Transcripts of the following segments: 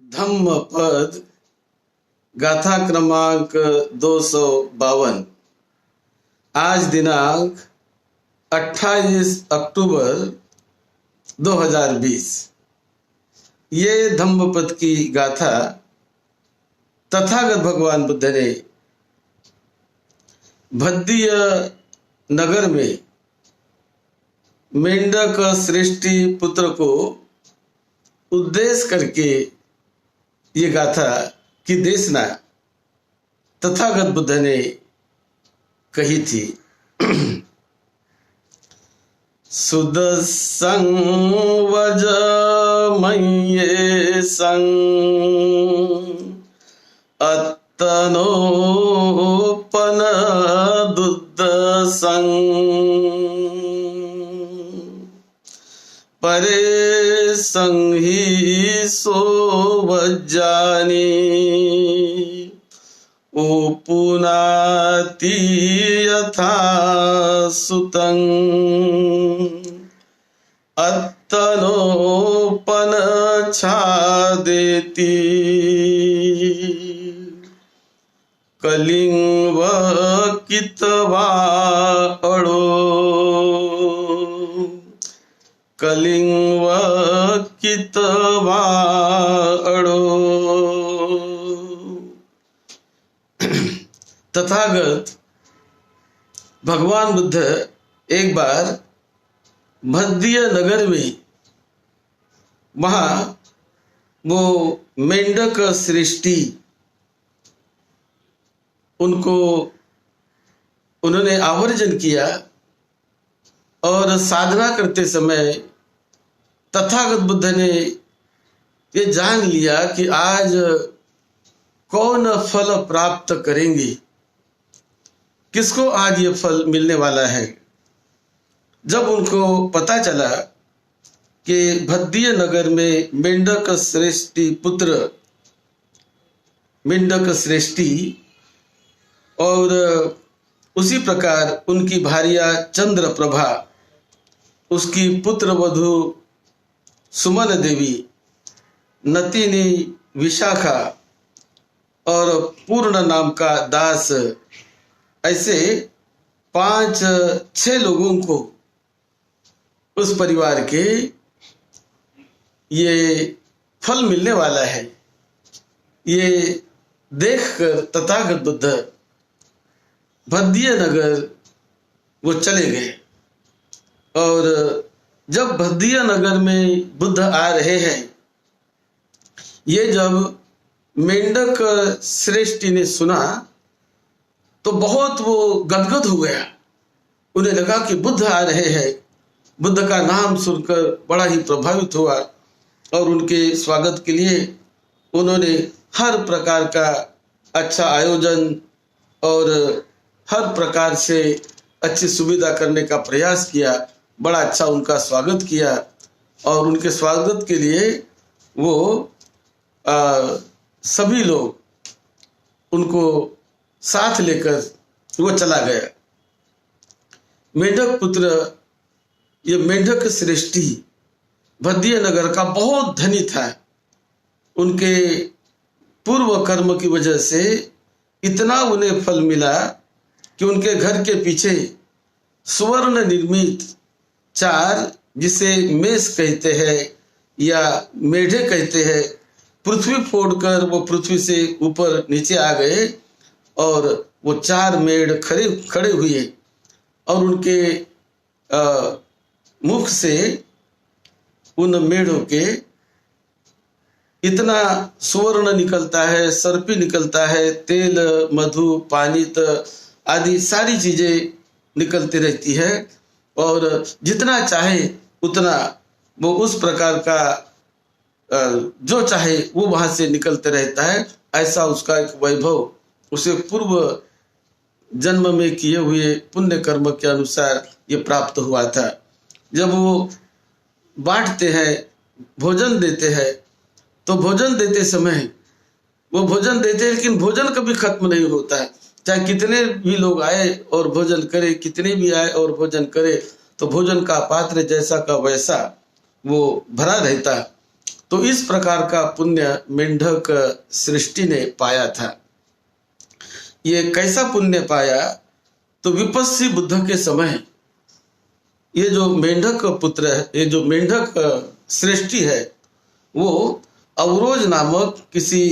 धम्मपद गाथा क्रमांक 252। आज दिनांक 28 अक्टूबर 2020। ये धम्मपद की गाथा तथागत भगवान बुद्ध ने भद्दीय नगर में मेंढक श्रेष्ठी पुत्र को उद्देश्य करके ये गाथा की देशना तथागत बुद्ध ने कही थी। सुदसं वज मय्ये सं अत्तनोपन दुद्दसं परे संहि सो वज्जानी उपुनाति यथा सुतं अत्तनोपन छादेति कलिंग कितवा अड़ो कलिंग कितवा अड़ो। तथागत भगवान बुद्ध एक बार भद्दीय नगर में वहां वो मेंढक सृष्टि उन्होंने आवर्जन किया और साधना करते समय तथागत बुद्ध ने ये जान लिया कि आज कौन फल प्राप्त करेंगे, किसको आज ये फल मिलने वाला है। जब उनको पता चला कि भद्दीय नगर में मेंढक श्रेष्ठी पुत्र मेंढक श्रेष्ठी और उसी प्रकार उनकी भार्या चंद्र प्रभा, उसकी पुत्र वधु सुमन देवी, नतिनी विशाखा और पूर्ण नाम का दास, ऐसे 5-6 लोगों को उस परिवार के ये फल मिलने वाला है। ये देखकर तथागत बुद्ध भद्दीय नगर वो चले गए। और जब भद्दीय नगर में बुद्ध आ रहे हैं, ये जब मेंढक श्रेष्ठी ने सुना तो बहुत वो गदगद हो गया। उन्हें लगा कि बुद्ध आ रहे हैं। बुद्ध का नाम सुनकर बड़ा ही प्रभावित हुआ और उनके स्वागत के लिए उन्होंने हर प्रकार का अच्छा आयोजन और हर प्रकार से अच्छी सुविधा करने का प्रयास किया। बड़ा अच्छा उनका स्वागत किया और उनके स्वागत के लिए वो सभी लोग उनको साथ लेकर वो चला गया। मेंढक पुत्र, ये मेंढक श्रेष्ठी भद्दीय नगर का बहुत धनी था। उनके पूर्व कर्म की वजह से इतना उन्हें फल मिला कि उनके घर के पीछे स्वर्ण निर्मित 4, जिसे मेष कहते हैं या मेढे कहते हैं, पृथ्वी फोड़कर वो पृथ्वी से ऊपर नीचे आ गए और वो 4 मेढ़ खड़े हुए और उनके मुख से उन मेढ़ों के इतना सुवर्ण निकलता है, सर्पी निकलता है, तेल, मधु, पानीत आदि सारी चीजें निकलती रहती है और जितना चाहे उतना वो उस प्रकार का जो चाहे वो वहां से निकलते रहता है। ऐसा उसका एक वैभव उसे पूर्व जन्म में किए हुए पुण्य कर्म के अनुसार ये प्राप्त हुआ था। जब वो बांटते हैं, भोजन देते हैं, तो भोजन देते समय वो भोजन देते हैं, लेकिन भोजन कभी खत्म नहीं होता है। चाहे कितने भी लोग आए और भोजन करे, कितने भी आए और भोजन करे, तो भोजन का पात्र जैसा का वैसा वो भरा रहता। तो इस प्रकार का पुण्य मेंढक सृष्टि ने पाया था। ये कैसा पुण्य पाया? तो विपस्सी बुद्ध के समय ये जो मेंढक पुत्र है, ये जो मेंढक सृष्टि है, वो अवरोज नामक किसी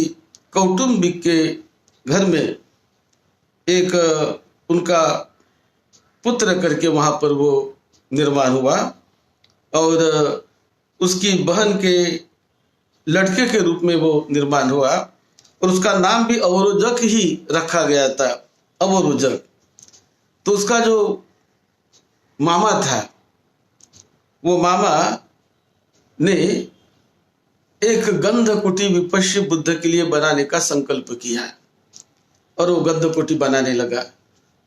कौटुंबिक के घर में एक उनका पुत्र करके वहां पर वो निर्माण हुआ और उसकी बहन के लड़के के रूप में वो निर्माण हुआ और उसका नाम भी अवरोजक ही रखा गया था, अवरोजक। तो उसका जो मामा था, वो मामा ने एक गंधकुटी विपश्य बुद्ध के लिए बनाने का संकल्प किया और वो गंधकुटी बनाने लगा।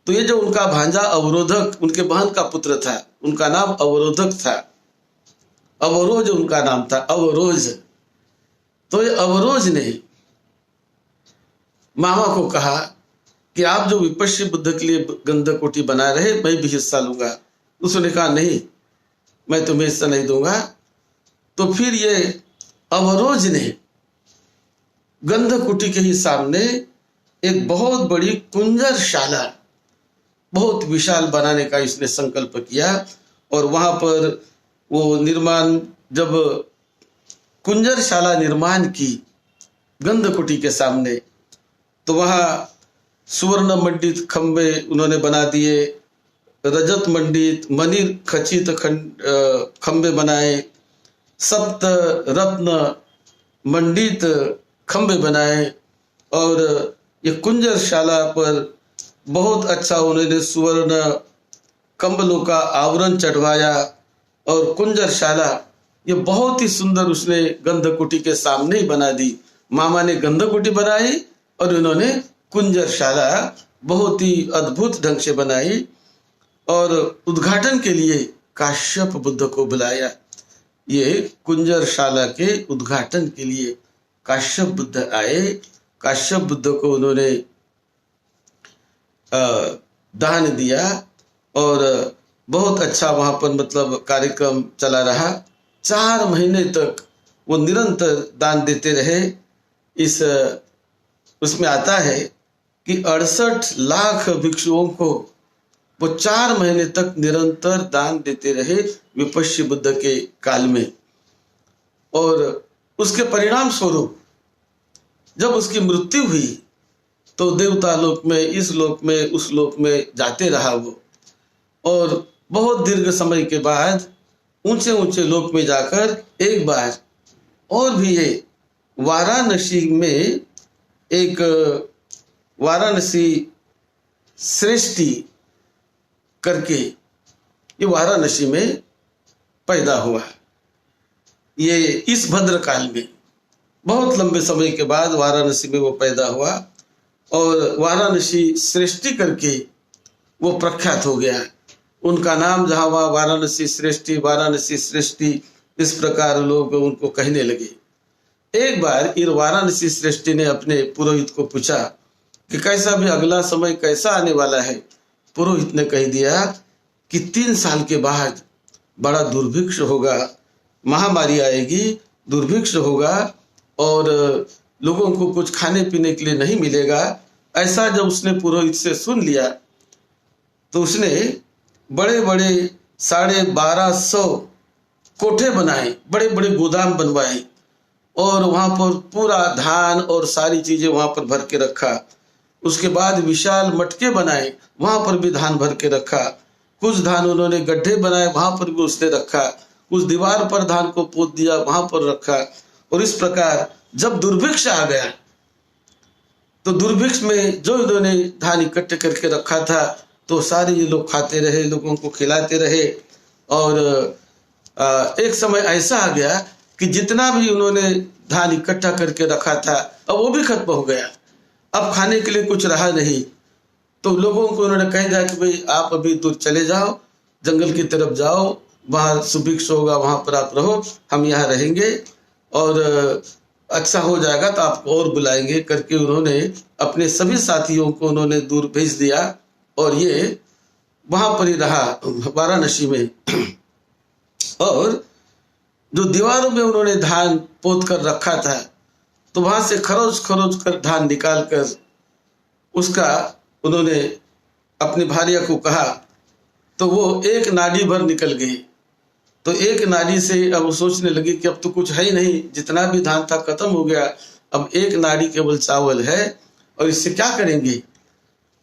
तो ये जो उनका भांजा अवरोधक, उनके बहन का पुत्र था, उनका नाम अवरोधक था, अवरोज उनका नाम था, अवरोज। तो ये अवरोज ने मामा को कहा कि आप जो विपश्य बुद्ध के लिए गंधकुटी बना रहे, मैं भी हिस्सा लूंगा। उसने कहा नहीं, मैं तुम्हें हिस्सा नहीं दूंगा। तो फिर ये अवरोज ने गंधकुटी के ही सामने एक बहुत बड़ी कुंजरशाला, बहुत विशाल बनाने का इसने संकल्प किया और वहां पर वो निर्माण, जब कुंजरशाला निर्माण की गंधकुटी के सामने, तो वहां सुवर्ण मंडित खंबे उन्होंने बना दिए, रजत मंडित मणि खचित खंबे बनाए, सप्त रत्न मंडित खंबे बनाए और ये कुंजरशाला पर बहुत अच्छा उन्होंने सुवर्ण कंबलों का आवरण चढ़वाया और कुंजरशाला ये बहुत ही सुंदर उसने गंधकुटी के सामने ही बना दी। मामा ने गंधकुटी बनाई और उन्होंने कुंजरशाला बहुत ही अद्भुत ढंग से बनाई और उद्घाटन के लिए काश्यप बुद्ध को बुलाया। ये कुंजरशाला के उद्घाटन के लिए काश्यप बुद्ध आए। काश्यप बुद्ध को उन्होंने दान दिया और बहुत अच्छा वहां पर मतलब कार्यक्रम चला रहा। 4 महीने तक वो निरंतर दान देते रहे। इस उसमें आता है कि 68 लाख भिक्षुओं को वो 4 महीने तक निरंतर दान देते रहे विपश्य बुद्ध के काल में। और उसके परिणाम स्वरूप जब उसकी मृत्यु हुई तो देवता लोक में, इस लोक में, उस लोक में जाते रहा वो और बहुत दीर्घ समय के बाद ऊंचे ऊंचे लोक में जाकर एक बार और भी ये वाराणसी में एक वाराणसी सृष्टि करके ये वाराणसी में पैदा हुआ। ये इस भद्रकाल में बहुत लंबे समय के बाद वाराणसी में वो पैदा हुआ और वाराणसी सृष्टि करके वो प्रख्यात हो गया। उनका नाम जहाँ वहाँ वाराणसी सृष्टि, इस प्रकार लोग उनको कहने लगे। एक बार ये वाराणसी सृष्टि ने अपने पुरोहित को पूछा कि कैसा भी अगला समय कैसा आने वाला है। पुरोहित ने कह दिया कि 3 साल के बाद बड़ा दुर्भिक्ष होगा, महामारी आएगी, दुर्भिक्ष होगा और लोगों को कुछ खाने पीने के लिए नहीं मिलेगा। ऐसा जब उसने पुरोहित से सुन लिया तो उसने बड़े बड़े 1250 कोठे बनाए, बड़े बड़े गोदाम बनवाए और वहां पर पूरा धान और सारी चीजें वहां पर भर के रखा। उसके बाद विशाल मटके बनाए, वहां पर भी धान भर के रखा। कुछ धान उन्होंने गड्ढे बनाए, वहां पर भी उसने रखा। कुछ दीवार पर धान को पोत दिया, वहां पर रखा। और इस प्रकार जब दुर्भिक्ष आ गया तो दुर्भिक्ष में जो इन्होंने धान इकट्ठे करके रखा था तो सारे ये लोग खाते रहे, लोगों को खिलाते रहे। और एक समय ऐसा आ गया कि जितना भी उन्होंने धान इकट्ठा करके रखा था अब वो भी खत्म हो गया, अब खाने के लिए कुछ रहा नहीं। तो लोगों को उन्होंने कह दिया कि भाई आप अभी दूर चले जाओ, जंगल की तरफ जाओ, वहाँ सुभिक्ष होगा, वहां पर आप रहो, हम यहाँ रहेंगे और अच्छा हो जाएगा तो आपको और बुलाएंगे करके उन्होंने अपने सभी साथियों को उन्होंने दूर भेज दिया और ये वहां पर ही रहा वाराणसी में। और जो दीवारों में उन्होंने धान पोत कर रखा था, तो वहां से खरोच खरोच कर धान निकाल कर उसका उन्होंने अपनी भार्या को कहा, तो वो एक नाड़ी भर निकल गई। तो एक नाड़ी से अब वो सोचने लगी कि अब तो कुछ है ही नहीं, जितना भी धान था खत्म हो गया, अब एक नाड़ी केवल चावल है और इससे क्या करेंगे।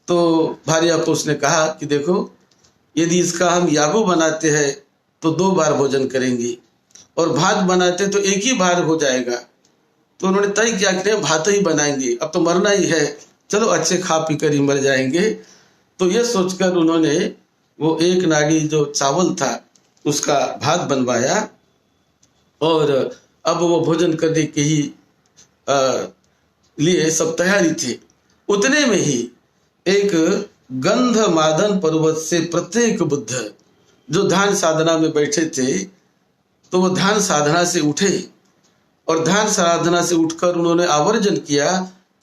तो भार्या को उसने कहा कि देखो, यदि इसका हम यागो बनाते हैं तो 2 बार भोजन करेंगे, और भात बनाते तो एक ही बार हो जाएगा। तो उन्होंने तय किया कि भात ही बनाएंगे, अब तो मरना ही है, चलो अच्छे खा पी कर ही मर जाएंगे। तो ये सोचकर उन्होंने वो एक नाड़ी जो चावल था उसका भात बनवाया, और अब वो भोजन करने के ही लिए सब तैयारी थी। उतने में ही एक गंधमादन पर्वत से प्रत्येक बुद्ध जो ध्यान साधना में बैठे थे, तो वो ध्यान साधना से उठे, और ध्यान साधना से उठकर उन्होंने आवर्जन किया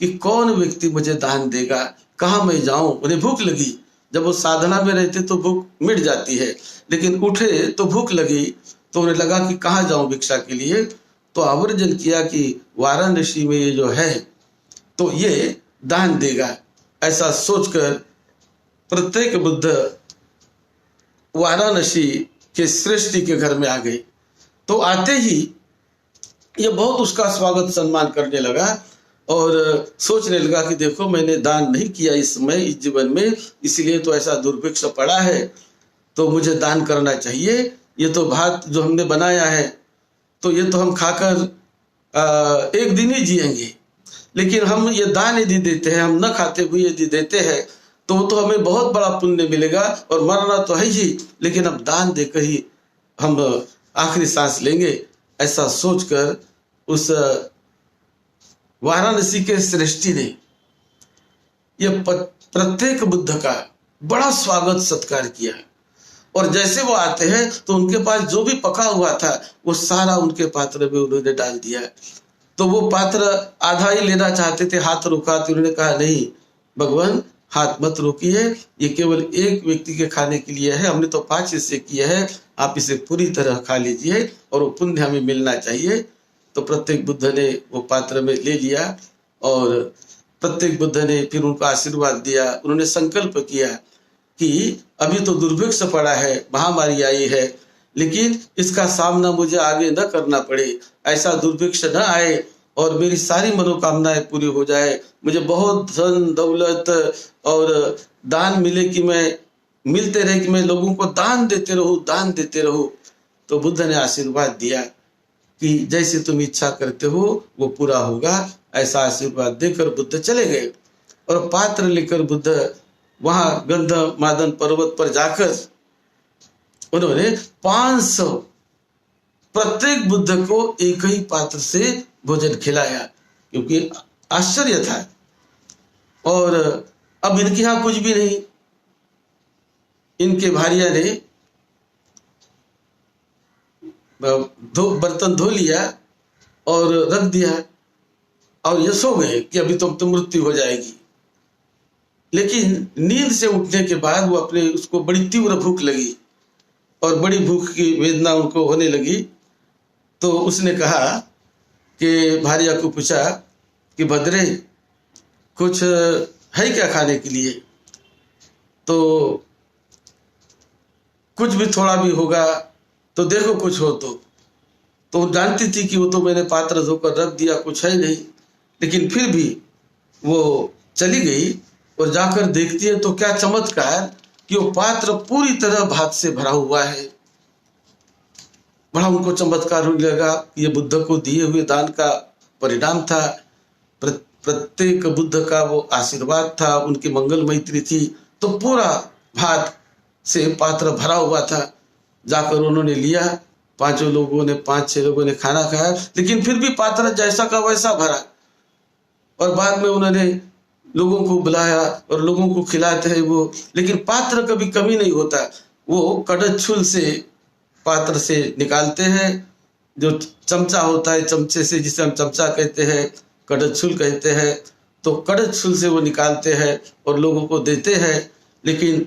कि कौन व्यक्ति मुझे दान देगा, कहाँ मैं जाऊं। उन्हें भूख लगी, जब वो साधना में रहते तो भूख मिट जाती है, लेकिन उठे तो भूख लगी, तो उन्हें लगा कि कहाँ जाऊं भिक्षा के लिए। तो आवर्जन किया कि वाराणसी में ये जो है तो ये दान देगा। ऐसा सोचकर प्रत्येक बुद्ध वाराणसी के श्रेष्ठी के घर में आ गए। तो आते ही ये बहुत उसका स्वागत सम्मान करने लगा और सोचने लगा कि देखो, मैंने दान नहीं किया इस समय इस जीवन में, इसलिए तो ऐसा दुर्भिक्ष पड़ा है, तो मुझे दान करना चाहिए। ये तो भात जो हमने बनाया है तो ये तो हम खाकर एक दिन ही जिएंगे, लेकिन हम ये दान यदि देते हैं, हम न खाते हुए यदि देते हैं तो वो तो हमें बहुत बड़ा पुण्य मिलेगा, और मरना तो है ही, लेकिन अब दान देकर ही हम आखिरी सांस लेंगे। ऐसा सोचकर उस वाराणसी के श्रेष्ठी ने ये प्रत्येक बुद्ध का बड़ा स्वागत सत्कार किया, और जैसे वो आते हैं तो उनके पास जो भी पका हुआ था वो सारा उनके पात्र में उन्होंने डाल दिया। तो वो पात्र आधा ही लेना चाहते थे, हाथ रोका, तो उन्होंने कहा नहीं भगवान, हाथ मत रोकिए, ये केवल एक व्यक्ति के खाने के लिए है, हमने तो 5 हिस्से किए हैं, आप इसे पूरी तरह खा लीजिए और वो पुण्य हमें मिलना चाहिए। तो प्रत्येक बुद्ध ने वो पात्र में ले लिया, और प्रत्येक बुद्ध ने फिर उनको आशीर्वाद दिया। उन्होंने संकल्प किया कि अभी तो दुर्भिक्ष पड़ा है, महामारी आई है, लेकिन इसका सामना मुझे आगे न करना पड़े, ऐसा दुर्भिक्ष न आए और मेरी सारी मनोकामनाएं पूरी हो जाए, मुझे बहुत धन दौलत और दान मिले, कि मैं मिलते रहे, कि मैं लोगों को दान देते रहूं। तो बुद्ध ने आशीर्वाद दिया कि जैसे तुम इच्छा करते हो वो पूरा होगा। ऐसा आशीर्वाद देकर बुद्ध चले गए, और पात्र लेकर बुद्ध वहां गंधमादन पर्वत पर जाकर उन्होंने 500 प्रत्येक बुद्ध को एक ही पात्र से भोजन खिलाया, क्योंकि आश्चर्य था। और अब इनके यहाँ कुछ भी नहीं, इनके भार्या ने बर्तन धो लिया और रख दिया, और ये सो गए कि अभी तो मृत्यु हो जाएगी। लेकिन नींद से उठने के बाद वो अपने उसको बड़ी तीव्र भूख लगी, और बड़ी भूख की वेदना उनको होने लगी। तो उसने कहा कि भार्या को पूछा कि भद्रे, कुछ है क्या खाने के लिए? तो कुछ भी थोड़ा भी होगा तो देखो, कुछ हो तो जानती थी कि वो तो मैंने पात्र धोकर रख दिया, कुछ है नहीं, लेकिन फिर भी वो चली गई और जाकर देखती है तो क्या चमत्कार कि वो पात्र पूरी तरह भात से भरा हुआ है। बड़ा उनको चमत्कार होने लगा कि ये बुद्ध को दिए हुए दान का परिणाम था, प्रत्येक बुद्ध का वो आशीर्वाद था, उनकी मंगल मैत्री थी। तो पूरा भात से पात्र भरा हुआ था। जाकर उन्होंने लिया, 5 लोगों ने 5-6 लोगों ने खाना खाया, लेकिन फिर भी पात्र जैसा का वैसा भरा। और बाद में उन्होंने लोगों को बुलाया और लोगों को खिलाते हैं वो, लेकिन पात्र कभी कमी नहीं होता। वो कड़छुल से पात्र से निकालते हैं, जो चमचा होता है, चमचे से, जिसे हम चमचा कहते हैं, कड़छुल कहते हैं, तो कड़छुल से वो निकालते हैं और लोगों को देते हैं। लेकिन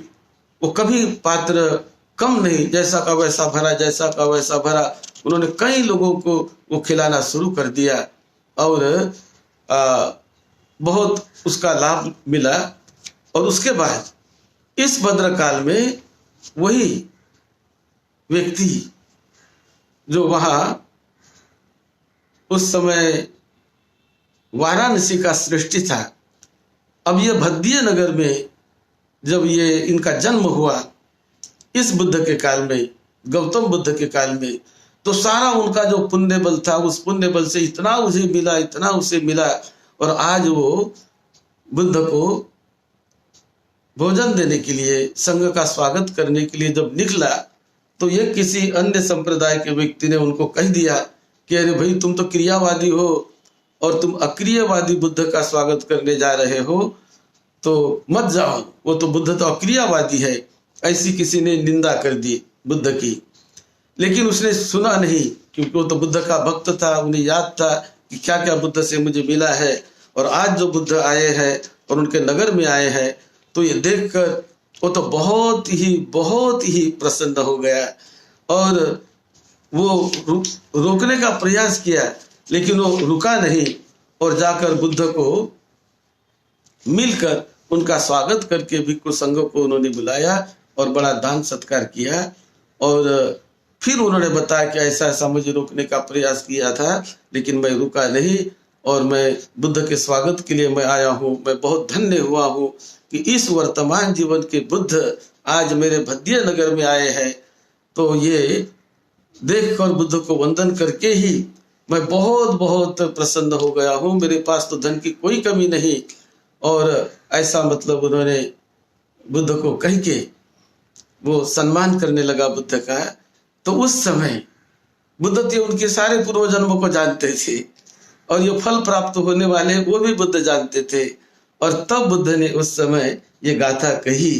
वो कभी पात्र कम नहीं, जैसा का वैसा भरा, जैसा का वैसा भरा। उन्होंने कई लोगों को वो खिलाना शुरू कर दिया और बहुत उसका लाभ मिला। और उसके बाद इस भद्रकाल में वही व्यक्ति जो वहां उस समय वाराणसी का सृष्टि था, अब ये भद्दिय नगर में जब ये इनका जन्म हुआ इस बुद्ध के काल में, गौतम बुद्ध के काल में, तो सारा उनका जो पुण्य बल था उस पुण्य बल से इतना उसे मिला, इतना उसे मिला। और आज वो बुद्ध को भोजन देने के लिए, संघ का स्वागत करने के लिए जब निकला तो ये किसी अन्य संप्रदाय के व्यक्ति ने उनको कह दिया कि अरे भाई तुम तो क्रियावादी हो और तुम अक्रियवादी बुद्ध का स्वागत करने जा रहे हो, तो मत जाओ, वो तो बुद्ध तो अक्रियवादी है। ऐसी किसी ने निंदा कर दी बुद्ध की, लेकिन उसने सुना नहीं, क्योंकि वो तो बुद्ध का भक्त था, उन्हें याद था कि क्या क्या बुद्ध से मुझे मिला है। और आज जो बुद्ध आए हैं और उनके नगर में आए हैं, तो ये देखकर वो तो बहुत ही प्रसन्न हो गया और वो रोकने का प्रयास किया, लेकिन वो रुका नहीं और जाकर बुद्ध को मिलकर उनका स्वागत करके भिक्षु संघ को उन्होंने बुलाया और बड़ा दान सत्कार किया। और फिर उन्होंने बताया कि ऐसा ऐसा मुझे रोकने का प्रयास किया था, लेकिन मैं रुका नहीं और मैं बुद्ध के स्वागत के लिए मैं आया हूँ। मैं बहुत धन्य हुआ हूँ कि इस वर्तमान जीवन के बुद्ध आज मेरे भद्दिय नगर में आए हैं। तो ये देखकर बुद्ध को वंदन करके ही मैं बहुत प्रसन्न हो गया हूँ। मेरे पास तो धन की कोई कमी नहीं। और ऐसा मतलब उन्होंने बुद्ध को कह के वो सम्मान करने लगा बुद्ध का। तो उस समय बुद्ध तो उनके सारे पूर्व जन्मों को जानते थे और ये फल प्राप्त होने वाले वो भी बुद्ध जानते थे। और तब बुद्ध ने उस समय ये गाथा कही,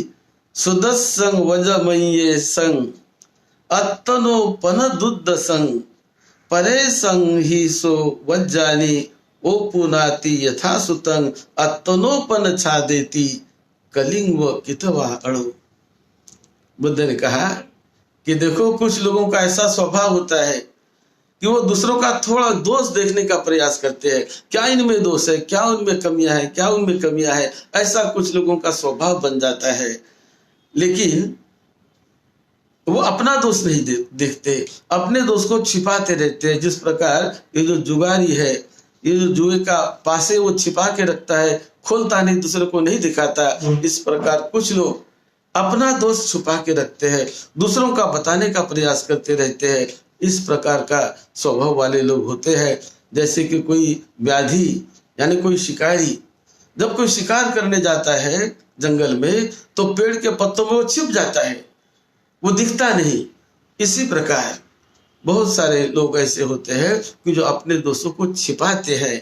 सुदस्संग वजमये संग अत्तनो पन दुद्ध संग परे संग ही सो वज्जानी ओ पुनाति यथा सुतंग अत्तनोपन छा देती कलिंग व कितवा अणु। बुद्ध ने कहा कि देखो, कुछ लोगों का ऐसा स्वभाव होता है कि वो दूसरों का थोड़ा दोष देखने का प्रयास करते हैं, क्या इनमें दोष है, क्या उनमें कमियां है, क्या उनमें कमियां है। ऐसा कुछ लोगों का स्वभाव बन जाता है, लेकिन वो अपना दोष नहीं देखते, अपने दोष को छिपाते रहते हैं। जिस प्रकार ये जो जुगारी है, ये जो जुए का पासे वो छिपा के रखता है, खोलता नहीं, दूसरे को नहीं दिखाता। इस प्रकार कुछ लोग अपना दोष छुपा के रखते हैं, दूसरों का बताने का प्रयास करते रहते हैं। इस प्रकार का स्वभाव वाले लोग होते हैं। जैसे कि कोई व्याधि यानी कोई शिकारी जब कोई शिकार करने जाता है जंगल में, तो पेड़ के पत्तों में वो छिप जाता है, वो दिखता नहीं। इसी प्रकार बहुत सारे लोग ऐसे होते हैं कि जो अपने दोषों को छिपाते हैं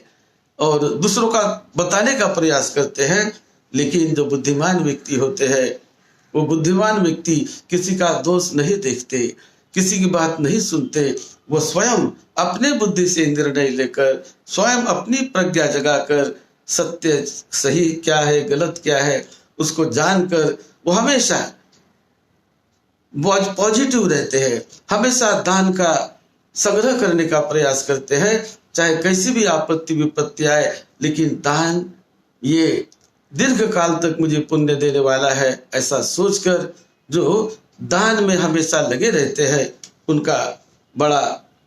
और दूसरों का बताने का प्रयास करते हैं। लेकिन जो बुद्धिमान व्यक्ति होते हैं, वो बुद्धिमान व्यक्ति किसी का दोष नहीं देखते, किसी की बात नहीं सुनते। वो स्वयं अपने बुद्धि से निर्णय लेकर, स्वयं अपनी प्रज्ञा जगाकर सत्य सही क्या है, गलत क्या है, उसको जानकर वो हमेशा पॉजिटिव रहते हैं, हमेशा दान का संग्रह करने का प्रयास करते हैं, चाहे कैसी भी आपत्ति विपत्ति आए। लेकिन दान ये दीर्घ काल तक मुझे पुण्य देने वाला है, ऐसा सोचकर जो दान में हमेशा लगे रहते हैं, उनका बड़ा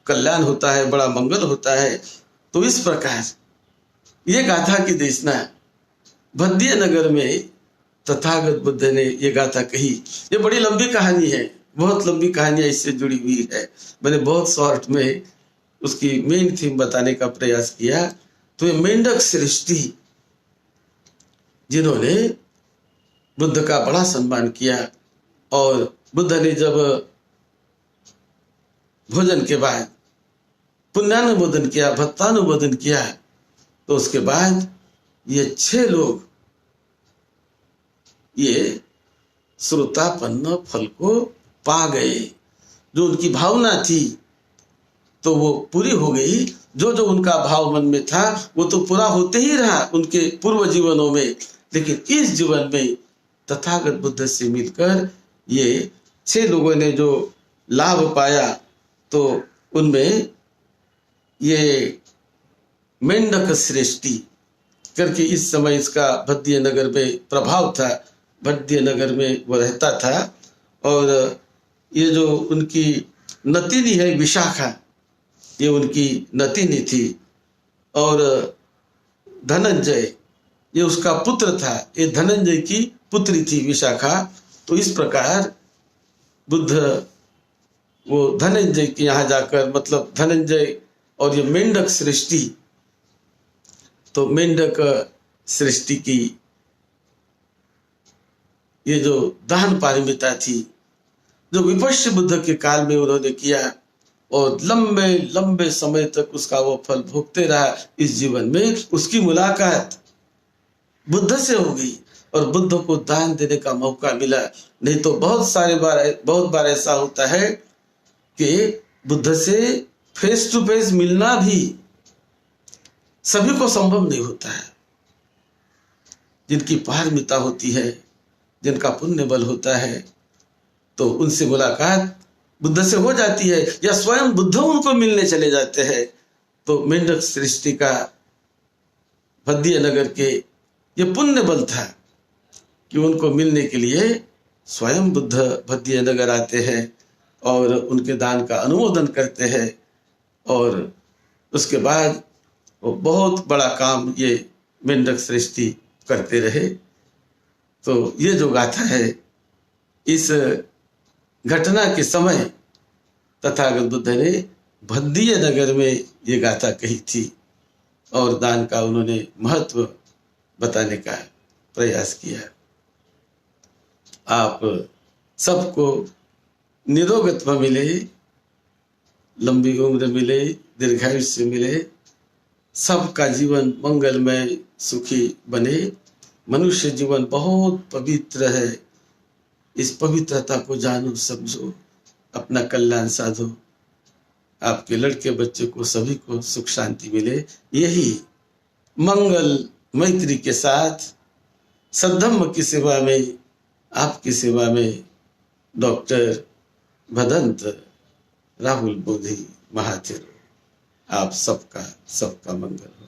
कल्याण होता है, बड़ा मंगल होता है। तो इस प्रकार ये गाथा की देशना भद्दिय नगर में तथागत बुद्ध ने ये गाथा कही। ये बड़ी लंबी कहानी है, बहुत लंबी कहानी इससे जुड़ी हुई है। मैंने बहुत शॉर्ट में उसकी मेन थीम बताने का प्रयास किया। तो ये मेंढक सृष्टि जिन्होंने बुद्ध का बड़ा सम्मान किया, और बुद्ध ने जब भोजन के बाद पुण्यानुमोदन किया, भक्तानुमोदन किया, तो उसके बाद ये 6 लोग ये श्रोतापन्न फल को पा गए। जो उनकी भावना थी तो वो पूरी हो गई। जो जो उनका भाव मन में था वो तो पूरा होते ही रहा उनके पूर्व जीवनों में, लेकिन इस जीवन में तथागत बुद्ध से मिलकर ये 6 लोगों ने जो लाभ पाया, तो उनमें ये मेंढक श्रेष्ठी करके इस समय इसका भद्य नगर में प्रभाव था। भद्य नगर में वो रहता था और ये जो उनकी नतिनी है विशाखा, ये उनकी नतिनी थी और धनंजय ये उसका पुत्र था। ये धनंजय की पुत्री थी विशाखा। तो इस प्रकार बुद्ध वो धनंजय के यहाँ जाकर, मतलब धनंजय और ये मेंढक सृष्टि, तो मेंढक सृष्टि की ये जो दान पारमिता थी जो विपश्य बुद्ध के काल में उन्होंने किया और लंबे लंबे समय तक उसका वो फल भोगते रहा। इस जीवन में उसकी मुलाकात बुद्ध से हो गई और बुद्ध को दान देने का मौका मिला। नहीं तो बहुत बार ऐसा होता है कि बुद्ध से फेस टू फेस मिलना भी सभी को संभव नहीं होता है। जिनकी पारमिता होती है, जिनका पुण्य बल होता है, तो उनसे मुलाकात बुद्ध से हो जाती है या स्वयं बुद्ध उनको मिलने चले जाते हैं। तो मेंढक सृष्टि का भद्य नगर के ये पुण्य बल था कि उनको मिलने के लिए स्वयं बुद्ध भद्य नगर आते हैं और उनके दान का अनुमोदन करते हैं और उसके बाद वो बहुत बड़ा काम ये मेंढक सृष्टि करते रहे। तो ये जो गाथा है, इस घटना के समय तथागत बुद्ध ने भद्य नगर में ये गाथा कही थी और दान का उन्होंने महत्व बताने का प्रयास किया। आप सबको निरोगत्व मिले, लंबी उम्र मिले, दीर्घायुष्य मिले, सबका जीवन मंगलमय सुखी बने। मनुष्य जीवन बहुत पवित्र है, इस पवित्रता को जानो समझो, अपना कल्याण साधो, आपके लड़के बच्चे को सभी को सुख शांति मिले। यही मंगल मैत्री के साथ सद्धम्म की सेवा में, आपकी सेवा में डॉक्टर भदंत राहुल बोधी महाथिर। आप सबका मंगल।